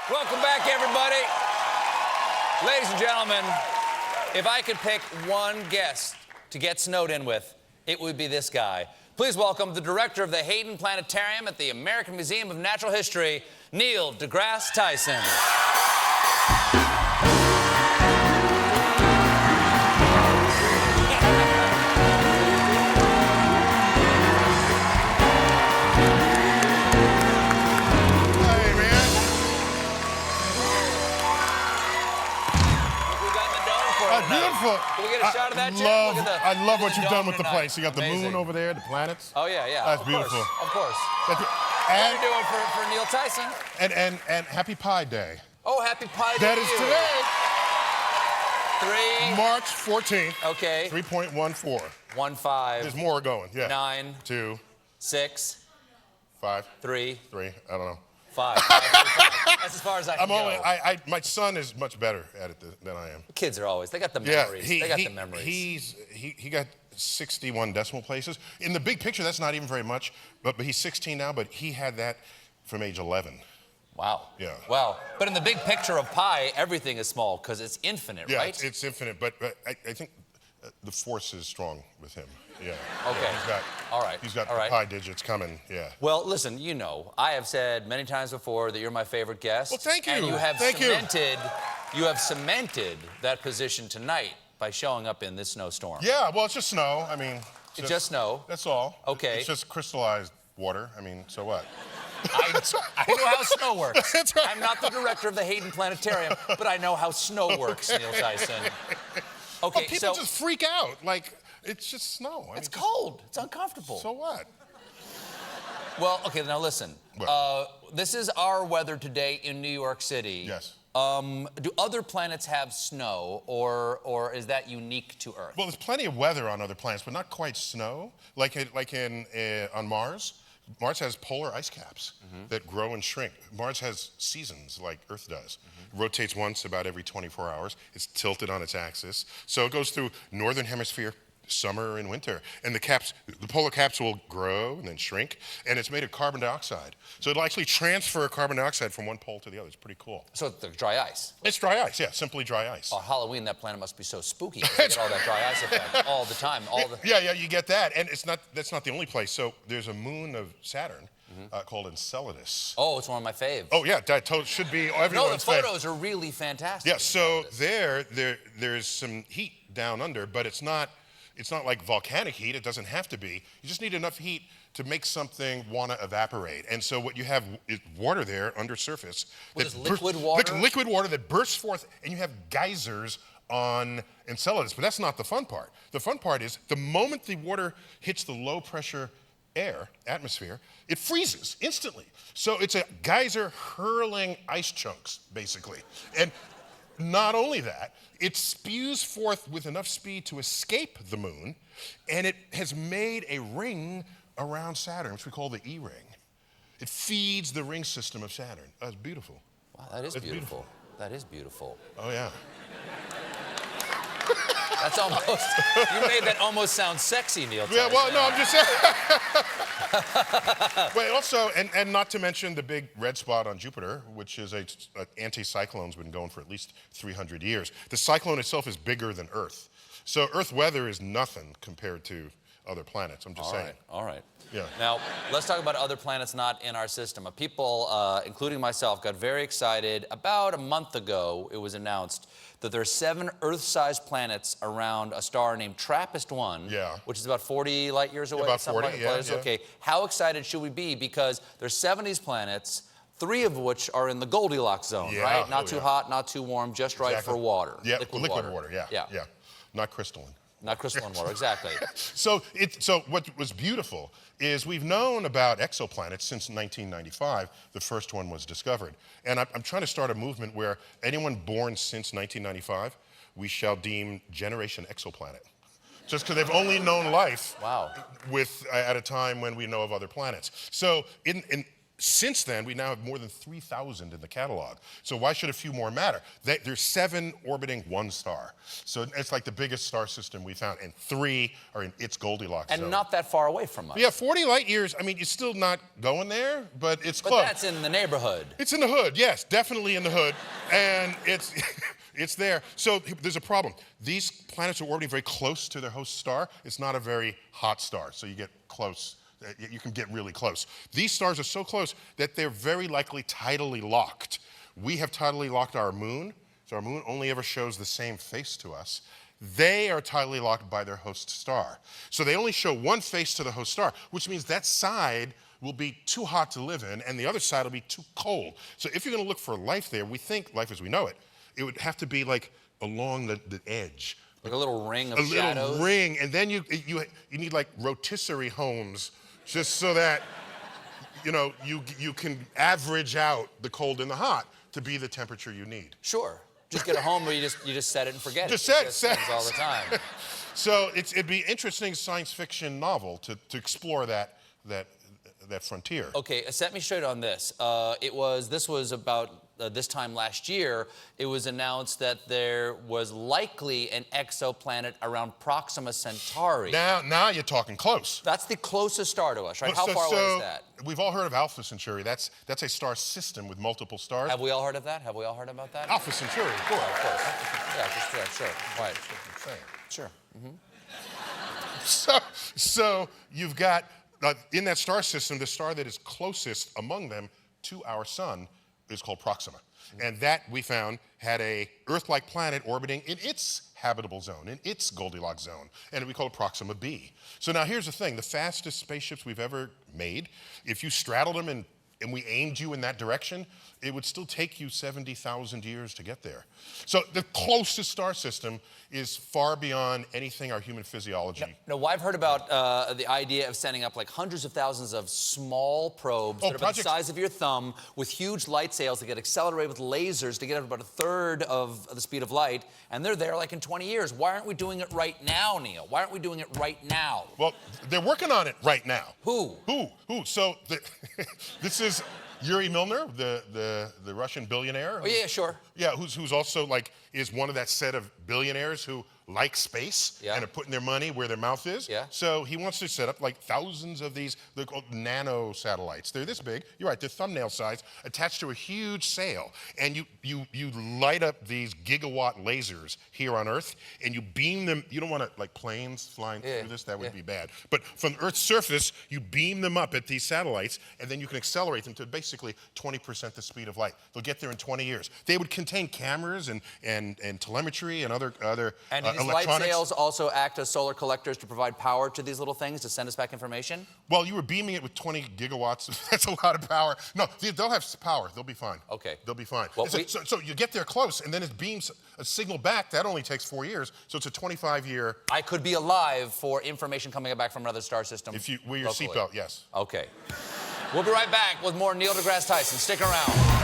Welcome back, everybody. Ladies and gentlemen, if I could pick one guest to get snowed in with, it would be this guy. Please welcome the director of the Hayden Planetarium at the American Museum of Natural History, Neil deGrasse Tyson. Beautiful. Can we get a shot of that, Jim? I love what you've done with the place. You got the moon over there, the planets. Oh, yeah, yeah. That's beautiful. Of course. And, what are you doing for Neil Tyson? And Happy Pi Day. Oh, Happy Pi Day. That is today. 3. March 14th. Okay. 3.14. 1-5. There's more going, yeah. 9. 2. 6. 5. 3. 3. I don't know. 5. That's as far as I can go. My son is much better at it than I am. Kids are always, they got the memories. They got the memories. He got 61 decimal places. In the big picture, that's not even very much, but he's 16 now, but he had that from age 11. Wow. Yeah. Wow. But in the big picture of pi, everything is small because it's infinite, right? Yeah, it's infinite, but I think the force is strong with him. Yeah. Okay. Yeah, he's got pi digits coming, yeah. Well, listen, you know, I have said many times before that you're my favorite guest. Well, thank you. And you have cemented that position tonight by showing up in this snowstorm. Yeah, well, it's just snow. I mean, it's just snow. That's all. Okay. It's just crystallized water. I mean, so what? I know how snow works. That's right. I'm not the director of the Hayden Planetarium, but I know how snow works, Neil Tyson. Okay, well, people just freak out. Like, it's just snow. It's cold. It's uncomfortable. So what? Well, okay, now listen. This is our weather today in New York City. Yes. Do other planets have snow, or is that unique to Earth? Well, there's plenty of weather on other planets, but not quite snow. Like on Mars. Mars has polar ice caps that grow and shrink. Mars has seasons like Earth does. It rotates once about every 24 hours. It's tilted on its axis. So it goes through northern hemisphere, summer and winter. And the polar caps will grow and then shrink, and it's made of carbon dioxide. So it'll actually transfer carbon dioxide from one pole to the other. It's pretty cool. So it's dry ice? It's dry ice, yeah, simply dry ice. Oh, Halloween, that planet must be so spooky. You get all that dry ice effect all the time. Yeah, you get that. And that's not the only place. So there's a moon of Saturn called Enceladus. Oh, it's one of my faves. Oh, yeah, that should be everyone's No, the photos are really fantastic. Yeah, so there's some heat down under, but it's not like volcanic heat. It doesn't have to be. You just need enough heat to make something want to evaporate. And so what you have is water there under surface. Liquid water? Liquid water that bursts forth, and you have geysers on Enceladus. But that's not the fun part. The fun part is the moment the water hits the low pressure atmosphere, it freezes instantly. So it's a geyser hurling ice chunks, basically. And not only that, it spews forth with enough speed to escape the moon, and it has made a ring around Saturn, which we call the E-ring. It feeds the ring system of Saturn. That's beautiful. Wow, that is beautiful. That is beautiful. Oh, yeah. That's almost, you made that almost sound sexy, Neil Tyson. Yeah, well, no, I'm just saying. Wait, also, and not to mention the big red spot on Jupiter, which is an anticyclone's been going for at least 300 years. The cyclone itself is bigger than Earth. So Earth weather is nothing compared to other planets. I'm just saying. All right. Yeah. Now, let's talk about other planets not in our system. People, including myself, got very excited. About a month ago, it was announced that there are 7 Earth-sized planets around a star named TRAPPIST-1, which is about 40 light years away. About 40, yeah. Okay, how excited should we be? Because there's 7 of these planets, 3 of which are in the Goldilocks zone, right? Not too hot, not too warm, just right for water. Yeah, liquid water, yeah. Not crystalline. Not crystalline water, exactly. So what was beautiful is we've known about exoplanets since 1995. The first one was discovered. And I'm trying to start a movement where anyone born since 1995, we shall deem Generation Exoplanet. Just because they've only known life at a time when we know of other planets. So Since then, we now have more than 3,000 in the catalog. So why should a few more matter? There's 7 orbiting 1 star. So it's like the biggest star system we found, and 3 are in its Goldilocks zone. And not that far away from us. Yeah, 40 light years. I mean, you're still not going there, but it's But close. that's in the neighborhood. It's in the hood, yes, definitely in the hood. And it's it's there. So there's a problem. These planets are orbiting very close to their host star. It's not a very hot star, so you get close. You can get really close. These stars are so close that they're very likely tidally locked. We have tidally locked our moon, so our moon only ever shows the same face to us. They are tidally locked by their host star. So they only show one face to the host star, which means that side will be too hot to live in, and the other side will be too cold. So if you're going to look for life there, we think life as we know it would have to be like along the edge. Like a little ring of a shadows? Little ring, and then you need like rotisserie homes, just so that you can average out the cold and the hot to be the temperature you need. Sure. Just get a home where you just set it and forget Just it. set all the time. So it'd be an interesting science fiction novel to explore that frontier. Okay, set me straight on this. This was about this time last year. It was announced that there was likely an exoplanet around Proxima Centauri. Now you're talking close. That's the closest star to us, right? How far away is that? We've all heard of Alpha Centauri. That's a star system with multiple stars. Have we all heard of that? Have we all heard about that? Alpha Centauri, of course. Of course. Sure. Right. Sure. So you've got, in that star system, the star that is closest among them to our sun is called Proxima. And that, we found, had a Earth-like planet orbiting in its habitable zone, in its Goldilocks zone, and we call it Proxima b. So now here's the thing, the fastest spaceships we've ever made, if you straddled them and we aimed you in that direction, it would still take you 70,000 years to get there. So the closest star system is far beyond anything our human physiology. No, I've heard about the idea of sending up like hundreds of thousands of small probes that are about the size of your thumb with huge light sails that get accelerated with lasers to get up about 1/3 of the speed of light, and they're there like in 20 years. Why aren't we doing it right now, Neil? Why aren't we doing it right now? Well, they're working on it right now. Who? So this is Yuri Milner, the Russian billionaire. Oh, yeah, sure. Yeah, who's also is one of that set of billionaires who like space and are putting their money where their mouth is. Yeah. So he wants to set up thousands of these, they're called nano satellites. They're this big, you're right, they're thumbnail size, attached to a huge sail. And you light up these gigawatt lasers here on Earth, and you beam them. You don't want planes flying through this, that would be bad. But from Earth's surface, you beam them up at these satellites, and then you can accelerate them to basically 20% the speed of light. They'll get there in 20 years. They would contain cameras and telemetry and other And these light sails also act as solar collectors to provide power to these little things to send us back information? Well, you were beaming it with 20 gigawatts. That's a lot of power. No, they'll have power. They'll be fine. Okay. They'll be fine. Well, so you get there close, and then it beams a signal back. That only takes 4 years, so it's a 25-year... I could be alive for information coming back from another star system. If you wear your seatbelt, yes. Okay. We'll be right back with more Neil deGrasse Tyson. Stick around.